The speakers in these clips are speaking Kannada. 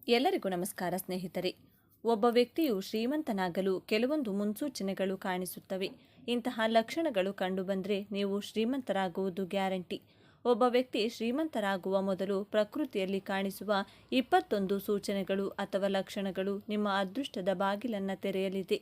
ಎಲ್ಲರಿಗೂ ನಮಸ್ಕಾರ ಸ್ನೇಹಿತರೆ. ಒಬ್ಬ ವ್ಯಕ್ತಿಯು ಶ್ರೀಮಂತನಾಗಲು ಕೆಲವೊಂದು ಮುನ್ಸೂಚನೆಗಳು ಕಾಣಿಸುತ್ತವೆ. ಇಂತಹ ಲಕ್ಷಣಗಳು ಕಂಡುಬಂದರೆ ನೀವು ಶ್ರೀಮಂತರಾಗುವುದು ಗ್ಯಾರಂಟಿ. ಒಬ್ಬ ವ್ಯಕ್ತಿ ಶ್ರೀಮಂತರಾಗುವ ಮೊದಲು ಪ್ರಕೃತಿಯಲ್ಲಿ ಕಾಣಿಸುವ 21 ಸೂಚನೆಗಳು ಅಥವಾ ಲಕ್ಷಣಗಳು ನಿಮ್ಮ ಅದೃಷ್ಟದ ಬಾಗಿಲನ್ನು ತೆರೆಯಲಿದೆ.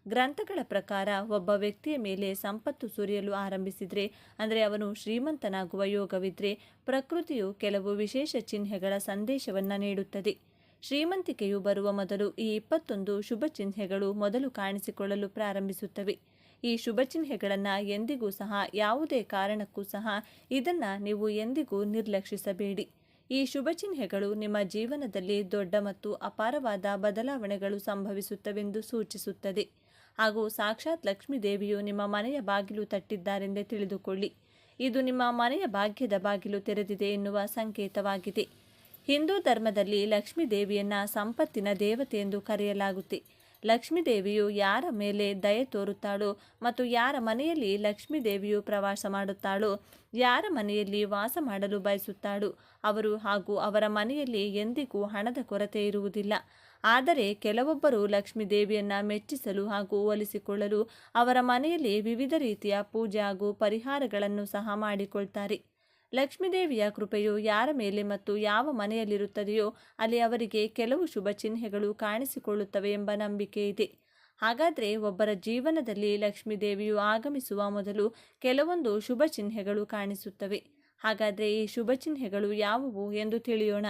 ಗ್ರಂಥಗಳ ಪ್ರಕಾರ ಒಬ್ಬ ವ್ಯಕ್ತಿಯ ಮೇಲೆ ಸಂಪತ್ತು ಸುರಿಯಲು ಆರಂಭಿಸಿದರೆ, ಅಂದರೆ ಅವನು ಶ್ರೀಮಂತನಾಗುವ ಯೋಗವಿದ್ದರೆ, ಪ್ರಕೃತಿಯು ಕೆಲವು ವಿಶೇಷ ಚಿಹ್ನೆಗಳ ಸಂದೇಶವನ್ನು ನೀಡುತ್ತದೆ. ಶ್ರೀಮಂತಿಕೆಯು ಬರುವ ಮೊದಲು ಈ 21 ಶುಭ ಚಿಹ್ನೆಗಳು ಮೊದಲು ಕಾಣಿಸಿಕೊಳ್ಳಲು ಪ್ರಾರಂಭಿಸುತ್ತವೆ. ಈ ಶುಭ ಚಿಹ್ನೆಗಳನ್ನು ಎಂದಿಗೂ ಸಹ, ಯಾವುದೇ ಕಾರಣಕ್ಕೂ ಸಹ ಇದನ್ನು ನೀವು ಎಂದಿಗೂ ನಿರ್ಲಕ್ಷಿಸಬೇಡಿ. ಈ ಶುಭ ಚಿಹ್ನೆಗಳು ನಿಮ್ಮ ಜೀವನದಲ್ಲಿ ದೊಡ್ಡ ಮತ್ತು ಅಪಾರವಾದ ಬದಲಾವಣೆಗಳು ಸಂಭವಿಸುತ್ತವೆಂದು ಸೂಚಿಸುತ್ತದೆ. ಹಾಗೂ ಸಾಕ್ಷಾತ್ ಲಕ್ಷ್ಮೀ ದೇವಿಯು ನಿಮ್ಮ ಮನೆಯ ಬಾಗಿಲು ತಟ್ಟಿದ್ದಾರೆಂದೇ ತಿಳಿದುಕೊಳ್ಳಿ. ಇದು ನಿಮ್ಮ ಮನೆಯ ಭಾಗ್ಯದ ಬಾಗಿಲು ತೆರೆದಿದೆ ಎನ್ನುವ ಸಂಕೇತವಾಗಿದೆ. ಹಿಂದೂ ಧರ್ಮದಲ್ಲಿ ಲಕ್ಷ್ಮೀ ದೇವಿಯನ್ನ ಸಂಪತ್ತಿನ ದೇವತೆ ಎಂದು ಕರೆಯಲಾಗುತ್ತೆ. ಲಕ್ಷ್ಮೀ ದೇವಿಯು ಯಾರ ಮೇಲೆ ದಯೆ ತೋರುತ್ತಾಳೋ ಮತ್ತು ಯಾರ ಮನೆಯಲ್ಲಿ ಲಕ್ಷ್ಮೀ ದೇವಿಯು ಪ್ರವಾಸ ಮಾಡುತ್ತಾಳೋ, ಯಾರ ಮನೆಯಲ್ಲಿ ವಾಸ ಮಾಡಲು ಬಯಸುತ್ತಾಳೋ ಅವರು ಹಾಗೂ ಅವರ ಮನೆಯಲ್ಲಿ ಎಂದಿಗೂ ಹಣದ ಕೊರತೆ ಇರುವುದಿಲ್ಲ. ಆದರೆ ಕೆಲವೊಬ್ಬರು ಲಕ್ಷ್ಮೀ ದೇವಿಯನ್ನ ಮೆಚ್ಚಿಸಲು ಹಾಗೂ ಒಲಿಸಿಕೊಳ್ಳಲು ಅವರ ಮನೆಯಲ್ಲಿ ವಿವಿಧ ರೀತಿಯ ಪೂಜೆ ಹಾಗೂ ಪರಿಹಾರಗಳನ್ನು ಸಹ ಮಾಡಿಕೊಳ್ತಾರೆ. ಲಕ್ಷ್ಮೀದೇವಿಯ ಕೃಪೆಯು ಯಾರ ಮೇಲೆ ಮತ್ತು ಯಾವ ಮನೆಯಲ್ಲಿರುತ್ತದೆಯೋ ಅಲ್ಲಿ ಅವರಿಗೆ ಕೆಲವು ಶುಭ ಚಿಹ್ನೆಗಳು ಕಾಣಿಸಿಕೊಳ್ಳುತ್ತವೆ ಎಂಬ ನಂಬಿಕೆ ಇದೆ. ಹಾಗಾದರೆ ಒಬ್ಬರ ಜೀವನದಲ್ಲಿ ಲಕ್ಷ್ಮೀದೇವಿಯು ಆಗಮಿಸುವ ಮೊದಲು ಕೆಲವೊಂದು ಶುಭ ಚಿಹ್ನೆಗಳು ಕಾಣಿಸುತ್ತವೆ. ಹಾಗಾದರೆ ಈ ಶುಭ ಚಿಹ್ನೆಗಳು ಯಾವುವು ಎಂದು ತಿಳಿಯೋಣ.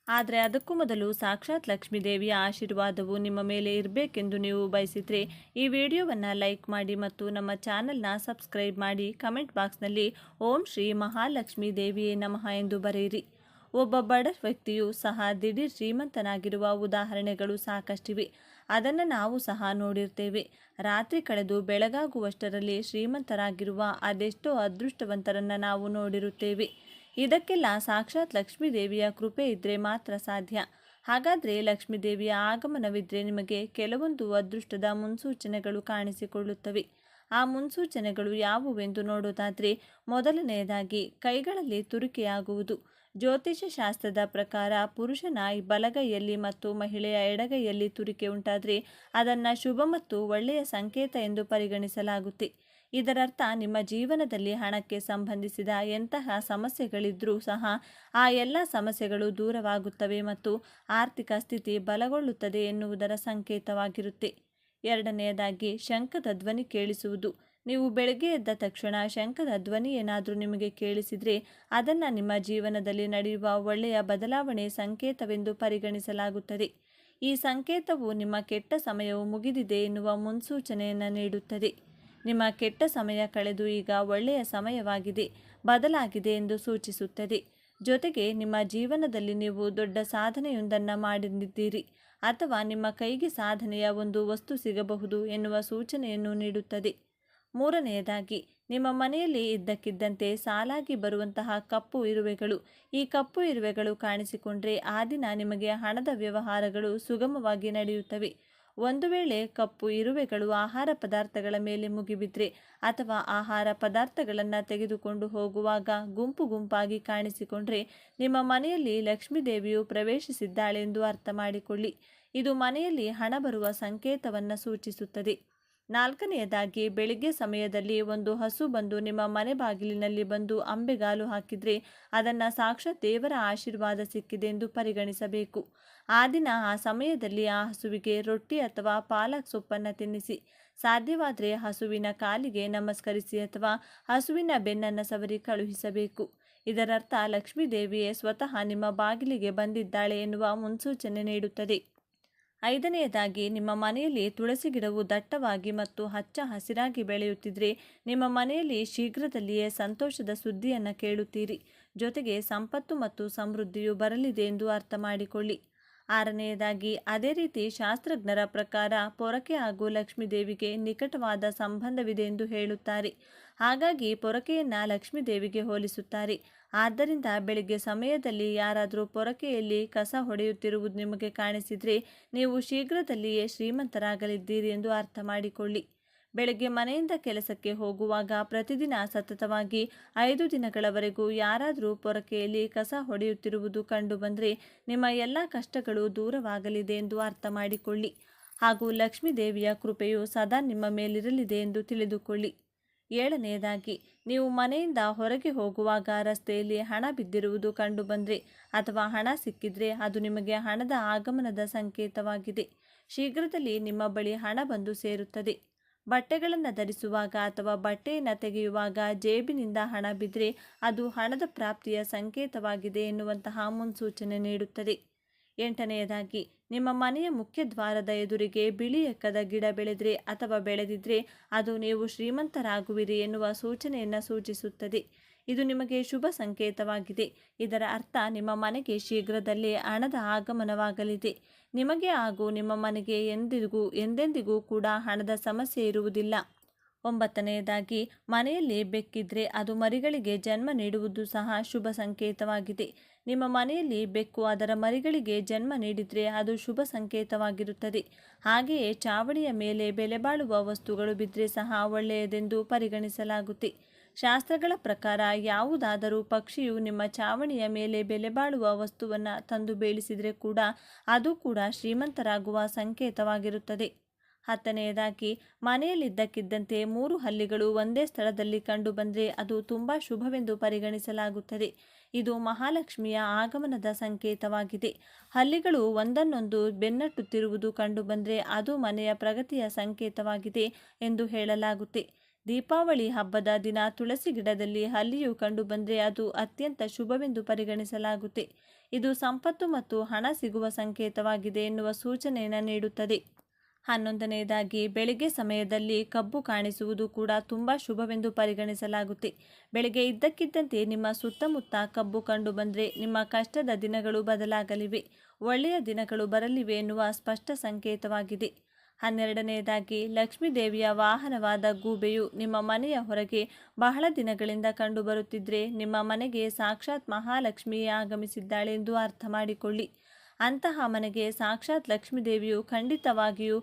ಆದರೆ ಅದಕ್ಕೂ ಮೊದಲು ಸಾಕ್ಷಾತ್ ಲಕ್ಷ್ಮೀ ದೇವಿಯ ಆಶೀರ್ವಾದವು ನಿಮ್ಮ ಮೇಲೆ ಇರಬೇಕೆಂದು ನೀವು ಬಯಸಿದರೆ ಈ ವಿಡಿಯೋವನ್ನು ಲೈಕ್ ಮಾಡಿ ಮತ್ತು ನಮ್ಮ ಚಾನಲ್ನ ಸಬ್ಸ್ಕ್ರೈಬ್ ಮಾಡಿ. ಕಮೆಂಟ್ ಬಾಕ್ಸ್ನಲ್ಲಿ ಓಂ ಶ್ರೀ ಮಹಾಲಕ್ಷ್ಮೀ ದೇವಿಯೇ ನಮಃ ಎಂದು ಬರೆಯಿರಿ. ಒಬ್ಬ ಬಡ ವ್ಯಕ್ತಿಯು ಸಹ ದಿಢೀರ್ ಶ್ರೀಮಂತನಾಗಿರುವ ಉದಾಹರಣೆಗಳು ಸಾಕಷ್ಟಿವೆ. ಅದನ್ನು ನಾವು ಸಹ ನೋಡಿರ್ತೇವೆ. ರಾತ್ರಿ ಕಳೆದು ಬೆಳಗಾಗುವಷ್ಟರಲ್ಲಿ ಶ್ರೀಮಂತರಾಗಿರುವ ಅದೆಷ್ಟೋ ಅದೃಷ್ಟವಂತರನ್ನು ನಾವು ನೋಡಿರುತ್ತೇವೆ. ಇದಕ್ಕೆಲ್ಲ ಸಾಕ್ಷಾತ್ ಲಕ್ಷ್ಮೀ ದೇವಿಯ ಕೃಪೆ ಇದ್ದರೆ ಮಾತ್ರ ಸಾಧ್ಯ. ಹಾಗಾದರೆ ಲಕ್ಷ್ಮೀ ದೇವಿಯ ಆಗಮನವಿದ್ದರೆ ನಿಮಗೆ ಕೆಲವೊಂದು ಅದೃಷ್ಟದ ಮುನ್ಸೂಚನೆಗಳು ಕಾಣಿಸಿಕೊಳ್ಳುತ್ತವೆ. ಆ ಮುನ್ಸೂಚನೆಗಳು ಯಾವುವೆಂದು ನೋಡೋದಾದರೆ, ಮೊದಲನೆಯದಾಗಿ ಕೈಗಳಲ್ಲಿ ತುರಿಕೆಯಾಗುವುದು. ಜ್ಯೋತಿಷ್ಯ ಶಾಸ್ತ್ರದ ಪ್ರಕಾರ ಪುರುಷನ ಬಲಗೈಯಲ್ಲಿ ಮತ್ತು ಮಹಿಳೆಯ ಎಡಗೈಯಲ್ಲಿ ತುರಿಕೆ ಉಂಟಾದರೆ ಅದನ್ನು ಶುಭ ಮತ್ತು ಒಳ್ಳೆಯ ಸಂಕೇತ ಎಂದು ಪರಿಗಣಿಸಲಾಗುತ್ತೆ. ಇದರರ್ಥ ನಿಮ್ಮ ಜೀವನದಲ್ಲಿ ಹಣಕ್ಕೆ ಸಂಬಂಧಿಸಿದ ಎಂತಹ ಸಮಸ್ಯೆಗಳಿದ್ರೂ ಸಹ ಆ ಎಲ್ಲ ಸಮಸ್ಯೆಗಳು ದೂರವಾಗುತ್ತವೆ ಮತ್ತು ಆರ್ಥಿಕ ಸ್ಥಿತಿ ಬಲಗೊಳ್ಳುತ್ತದೆ ಎನ್ನುವುದರ ಸಂಕೇತವಾಗಿರುತ್ತೆ. ಎರಡನೆಯದಾಗಿ ಶಂಖದ ಧ್ವನಿ ಕೇಳಿಸುವುದು. ನೀವು ಬೆಳಗ್ಗೆ ಎದ್ದ ತಕ್ಷಣ ಶಂಖದ ಧ್ವನಿ ಏನಾದರೂ ನಿಮಗೆ ಕೇಳಿಸಿದರೆ ಅದನ್ನು ನಿಮ್ಮ ಜೀವನದಲ್ಲಿ ನಡೆಯುವ ಒಳ್ಳೆಯ ಬದಲಾವಣೆ ಸಂಕೇತವೆಂದು ಪರಿಗಣಿಸಲಾಗುತ್ತದೆ. ಈ ಸಂಕೇತವು ನಿಮ್ಮ ಕೆಟ್ಟ ಸಮಯವು ಮುಗಿದಿದೆ ಎನ್ನುವ ಮುನ್ಸೂಚನೆಯನ್ನು ನೀಡುತ್ತದೆ. ನಿಮ್ಮ ಕೆಟ್ಟ ಸಮಯ ಕಳೆದು ಈಗ ಒಳ್ಳೆಯ ಸಮಯವಾಗಿದೆ, ಬದಲಾಗಿದೆ ಎಂದು ಸೂಚಿಸುತ್ತದೆ. ಜೊತೆಗೆ ನಿಮ್ಮ ಜೀವನದಲ್ಲಿ ನೀವು ದೊಡ್ಡ ಸಾಧನೆಯೊಂದನ್ನು ಮಾಡಿದ್ದೀರಿ ಅಥವಾ ನಿಮ್ಮ ಕೈಗೆ ಸಾಧನೆಯ ಒಂದು ವಸ್ತು ಸಿಗಬಹುದು ಎನ್ನುವ ಸೂಚನೆಯನ್ನು ನೀಡುತ್ತದೆ. ಮೂರನೆಯದಾಗಿ ನಿಮ್ಮ ಮನೆಯಲ್ಲಿ ಇದ್ದಕ್ಕಿದ್ದಂತೆ ಸಾಲಾಗಿ ಬರುವಂತಹ ಕಪ್ಪು ಇರುವೆಗಳು. ಈ ಕಪ್ಪು ಇರುವೆಗಳು ಕಾಣಿಸಿಕೊಂಡ್ರೆ ಆ ದಿನ ನಿಮಗೆ ಹಣದ ವ್ಯವಹಾರಗಳು ಸುಗಮವಾಗಿ ನಡೆಯುತ್ತವೆ. ಒಂದು ವೇಳೆ ಕಪ್ಪು ಇರುವೆಗಳು ಆಹಾರ ಪದಾರ್ಥಗಳ ಮೇಲೆ ಮುಗಿಬಿದ್ರೆ ಅಥವಾ ಆಹಾರ ಪದಾರ್ಥಗಳನ್ನು ತೆಗೆದುಕೊಂಡು ಹೋಗುವಾಗ ಗುಂಪು ಗುಂಪಾಗಿ ಕಾಣಿಸಿಕೊಂಡ್ರೆ ನಿಮ್ಮ ಮನೆಯಲ್ಲಿ ಲಕ್ಷ್ಮೀ ದೇವಿಯು ಪ್ರವೇಶಿಸಿದ್ದಾಳೆಂದು ಅರ್ಥ ಮಾಡಿಕೊಳ್ಳಿ. ಇದು ಮನೆಯಲ್ಲಿ ಹಣ ಬರುವ ಸಂಕೇತವನ್ನು ಸೂಚಿಸುತ್ತದೆ. ನಾಲ್ಕನೆಯದಾಗಿ ಬೆಳಿಗ್ಗೆ ಸಮಯದಲ್ಲಿ ಒಂದು ಹಸು ಬಂದು ನಿಮ್ಮ ಮನೆ ಬಾಗಿಲಿನಲ್ಲಿ ಬಂದು ಅಂಬೆಗಾಲು ಹಾಕಿದರೆ ಅದನ್ನು ಸಾಕ್ಷಾತ್ ದೇವರ ಆಶೀರ್ವಾದ ಸಿಕ್ಕಿದೆ ಎಂದು ಪರಿಗಣಿಸಬೇಕು. ಆ ದಿನ ಆ ಸಮಯದಲ್ಲಿ ಆ ಹಸುವಿಗೆ ರೊಟ್ಟಿ ಅಥವಾ ಪಾಲಕ್ ಸೊಪ್ಪನ್ನು ತಿನ್ನಿಸಿ. ಸಾಧ್ಯವಾದರೆ ಹಸುವಿನ ಕಾಲಿಗೆ ನಮಸ್ಕರಿಸಿ ಅಥವಾ ಹಸುವಿನ ಬೆನ್ನನ್ನು ಸವರಿ ಕಳುಹಿಸಬೇಕು. ಇದರರ್ಥ ಲಕ್ಷ್ಮೀ ದೇವಿಯೇ ಸ್ವತಃ ನಿಮ್ಮ ಬಾಗಿಲಿಗೆ ಬಂದಿದ್ದಾಳೆ ಎನ್ನುವ ಮುನ್ಸೂಚನೆ ನೀಡುತ್ತದೆ. ಐದನೆಯದಾಗಿ ನಿಮ್ಮ ಮನೆಯಲ್ಲಿ ತುಳಸಿ ಗಿಡವು ದಟ್ಟವಾಗಿ ಮತ್ತು ಹಚ್ಚ ಹಸಿರಾಗಿ ಬೆಳೆಯುತ್ತಿದ್ದರೆ ನಿಮ್ಮ ಮನೆಯಲ್ಲಿ ಶೀಘ್ರದಲ್ಲಿಯೇ ಸಂತೋಷದ ಸುದ್ದಿಯನ್ನು ಕೇಳುತ್ತೀರಿ. ಜೊತೆಗೆ ಸಂಪತ್ತು ಮತ್ತು ಸಮೃದ್ಧಿಯು ಬರಲಿದೆ ಎಂದು ಅರ್ಥ ಮಾಡಿಕೊಳ್ಳಿ. ಆರನೆಯದಾಗಿ ಅದೇ ರೀತಿ ಶಾಸ್ತ್ರಜ್ಞರ ಪ್ರಕಾರ ಪೊರಕೆ ಹಾಗೂ ಲಕ್ಷ್ಮೀ ದೇವಿಗೆ ನಿಕಟವಾದ ಸಂಬಂಧವಿದೆ ಎಂದು ಹೇಳುತ್ತಾರೆ. ಹಾಗಾಗಿ ಪೊರಕೆಯನ್ನು ಲಕ್ಷ್ಮೀ ದೇವಿಗೆ ಹೋಲಿಸುತ್ತಾರೆ. ಆದ್ದರಿಂದ ಬೆಳಿಗ್ಗೆ ಸಮಯದಲ್ಲಿ ಯಾರಾದರೂ ಪೊರಕೆಯಲ್ಲಿ ಕಸ ಹೊಡೆಯುತ್ತಿರುವುದು ನಿಮಗೆ ಕಾಣಿಸಿದರೆ ನೀವು ಶೀಘ್ರದಲ್ಲಿಯೇ ಶ್ರೀಮಂತರಾಗಲಿದ್ದೀರಿ ಎಂದು ಅರ್ಥ ಮಾಡಿಕೊಳ್ಳಿ. ಬೆಳಗ್ಗೆ ಮನೆಯಿಂದ ಕೆಲಸಕ್ಕೆ ಹೋಗುವಾಗ ಪ್ರತಿದಿನ ಸತತವಾಗಿ 5 ದಿನಗಳವರೆಗೂ ಯಾರಾದರೂ ಪೊರಕೆಯಲ್ಲಿ ಕಸ ಹೊಡೆಯುತ್ತಿರುವುದು ಕಂಡುಬಂದರೆ ನಿಮ್ಮ ಎಲ್ಲ ಕಷ್ಟಗಳು ದೂರವಾಗಲಿದೆ ಎಂದು ಅರ್ಥ ಮಾಡಿಕೊಳ್ಳಿ. ಹಾಗೂ ಲಕ್ಷ್ಮೀ ದೇವಿಯ ಕೃಪೆಯು ಸದಾ ನಿಮ್ಮ ಮೇಲಿರಲಿದೆ ಎಂದು ತಿಳಿದುಕೊಳ್ಳಿ. 7ನೇದಾಗಿ, ನೀವು ಮನೆಯಿಂದ ಹೊರಗೆ ಹೋಗುವಾಗ ರಸ್ತೆಯಲ್ಲಿ ಹಣ ಬಿದ್ದಿರುವುದು ಕಂಡುಬಂದರೆ ಅಥವಾ ಹಣ ಸಿಕ್ಕಿದ್ರೆ ಅದು ನಿಮಗೆ ಹಣದ ಆಗಮನದ ಸಂಕೇತವಾಗಿದೆ. ಶೀಘ್ರದಲ್ಲಿ ನಿಮ್ಮ ಬಳಿ ಹಣ ಬಂದು ಸೇರುತ್ತದೆ. ಬಟ್ಟೆಗಳನ್ನು ಧರಿಸುವಾಗ ಅಥವಾ ಬಟ್ಟೆಯನ್ನು ತೆಗೆಯುವಾಗ ಜೇಬಿನಿಂದ ಹಣ ಬಿದ್ದರೆ ಅದು ಹಣದ ಪ್ರಾಪ್ತಿಯ ಸಂಕೇತವಾಗಿದೆ ಎನ್ನುವಂತಹ ಮುನ್ಸೂಚನೆ ನೀಡುತ್ತದೆ. 8ನೇದಾಗಿ, ನಿಮ್ಮ ಮನೆಯ ಮುಖ್ಯ ದ್ವಾರದ ಎದುರಿಗೆ ಬಿಳಿ ಎಕ್ಕದ ಗಿಡ ಬೆಳೆದರೆ ಅಥವಾ ಬೆಳೆದಿದ್ರೆ ಅದು ನೀವು ಶ್ರೀಮಂತರಾಗುವಿರಿ ಎನ್ನುವ ಸೂಚನೆಯನ್ನು ಸೂಚಿಸುತ್ತದೆ. ಇದು ನಿಮಗೆ ಶುಭ ಸಂಕೇತವಾಗಿದೆ. ಇದರ ಅರ್ಥ ನಿಮ್ಮ ಮನೆಗೆ ಶೀಘ್ರದಲ್ಲೇ ಹಣದ ಆಗಮನವಾಗಲಿದೆ. ನಿಮಗೆ ಹಾಗೂ ನಿಮ್ಮ ಮನೆಗೆ ಎಂದೆಂದಿಗೂ ಕೂಡ ಹಣದ ಸಮಸ್ಯೆ ಇರುವುದಿಲ್ಲ. 9ನೇದಾಗಿ, ಮನೆಯಲ್ಲಿ ಬೆಕ್ಕಿದ್ರೆ ಅದು ಮರಿಗಳಿಗೆ ಜನ್ಮ ನೀಡುವುದು ಸಹ ಶುಭ ಸಂಕೇತವಾಗಿದೆ. ನಿಮ್ಮ ಮನೆಯಲ್ಲಿ ಬೆಕ್ಕು ಅದರ ಮರಿಗಳಿಗೆ ಜನ್ಮ ನೀಡಿದರೆ ಅದು ಶುಭ ಸಂಕೇತವಾಗಿರುತ್ತದೆ. ಹಾಗೆಯೇ ಚಾವಣಿಯ ಮೇಲೆ ಬೆಲೆಬಾಳುವ ವಸ್ತುಗಳು ಬಿದ್ದರೆ ಸಹ ಒಳ್ಳೆಯದೆಂದು ಪರಿಗಣಿಸಲಾಗುತ್ತೆ. ಶಾಸ್ತ್ರಗಳ ಪ್ರಕಾರ ಯಾವುದಾದರೂ ಪಕ್ಷಿಯು ನಿಮ್ಮ ಚಾವಣಿಯ ಮೇಲೆ ಬೆಲೆಬಾಳುವ ವಸ್ತುವನ್ನು ತಂದು ಬೀಳಿಸಿದರೆ ಕೂಡ ಅದು ಕೂಡ ಶ್ರೀಮಂತರಾಗುವ ಸಂಕೇತವಾಗಿರುತ್ತದೆ. 10ನೇದಾಗಿ, ಮನೆಯಲ್ಲಿದ್ದಕ್ಕಿದ್ದಂತೆ 3 ಹಲ್ಲಿಗಳು ಒಂದೇ ಸ್ಥಳದಲ್ಲಿ ಕಂಡುಬಂದರೆ ಅದು ತುಂಬ ಶುಭವೆಂದು ಪರಿಗಣಿಸಲಾಗುತ್ತದೆ. ಇದು ಮಹಾಲಕ್ಷ್ಮಿಯ ಆಗಮನದ ಸಂಕೇತವಾಗಿದೆ. ಹಲ್ಲಿಗಳು ಒಂದನ್ನೊಂದು ಬೆನ್ನಟ್ಟುತ್ತಿರುವುದು ಕಂಡುಬಂದರೆ ಅದು ಮನೆಯ ಪ್ರಗತಿಯ ಸಂಕೇತವಾಗಿದೆ ಎಂದು ಹೇಳಲಾಗುತ್ತೆ. ದೀಪಾವಳಿ ಹಬ್ಬದ ದಿನ ತುಳಸಿ ಗಿಡದಲ್ಲಿ ಹಲ್ಲಿಯು ಕಂಡುಬಂದರೆ ಅದು ಅತ್ಯಂತ ಶುಭವೆಂದು ಪರಿಗಣಿಸಲಾಗುತ್ತೆ. ಇದು ಸಂಪತ್ತು ಮತ್ತು ಹಣ ಸಿಗುವ ಸಂಕೇತವಾಗಿದೆ ಎನ್ನುವ ಸೂಚನೆಯನ್ನು ನೀಡುತ್ತದೆ. 11ನೇದಾಗಿ, ಬೆಳಿಗ್ಗೆ ಸಮಯದಲ್ಲಿ ಕಬ್ಬು ಕಾಣಿಸುವುದು ಕೂಡ ತುಂಬ ಶುಭವೆಂದು ಪರಿಗಣಿಸಲಾಗುತ್ತೆ. ಬೆಳಗ್ಗೆ ಇದ್ದಕ್ಕಿದ್ದಂತೆ ನಿಮ್ಮ ಸುತ್ತಮುತ್ತ ಕಬ್ಬು ಕಂಡುಬಂದರೆ ನಿಮ್ಮ ಕಷ್ಟದ ದಿನಗಳು ಬದಲಾಗಲಿವೆ, ಒಳ್ಳೆಯ ದಿನಗಳು ಬರಲಿವೆ ಎನ್ನುವ ಸ್ಪಷ್ಟ ಸಂಕೇತವಾಗಿದೆ. 12ನೇದಾಗಿ, ಲಕ್ಷ್ಮೀ ದೇವಿಯ ವಾಹನವಾದ ಗೂಬೆಯು ನಿಮ್ಮ ಮನೆಯ ಹೊರಗೆ ಬಹಳ ದಿನಗಳಿಂದ ಕಂಡುಬರುತ್ತಿದ್ದರೆ ನಿಮ್ಮ ಮನೆಗೆ ಸಾಕ್ಷಾತ್ ಮಹಾಲಕ್ಷ್ಮಿಯೇ ಆಗಮಿಸಿದ್ದಾಳೆ ಎಂದು ಅರ್ಥ ಮಾಡಿಕೊಳ್ಳಿ. ಅಂತಹ ಮನೆಗೆ ಸಾಕ್ಷಾತ್ ಲಕ್ಷ್ಮೀ ದೇವಿಯು ಖಂಡಿತವಾಗಿಯೂ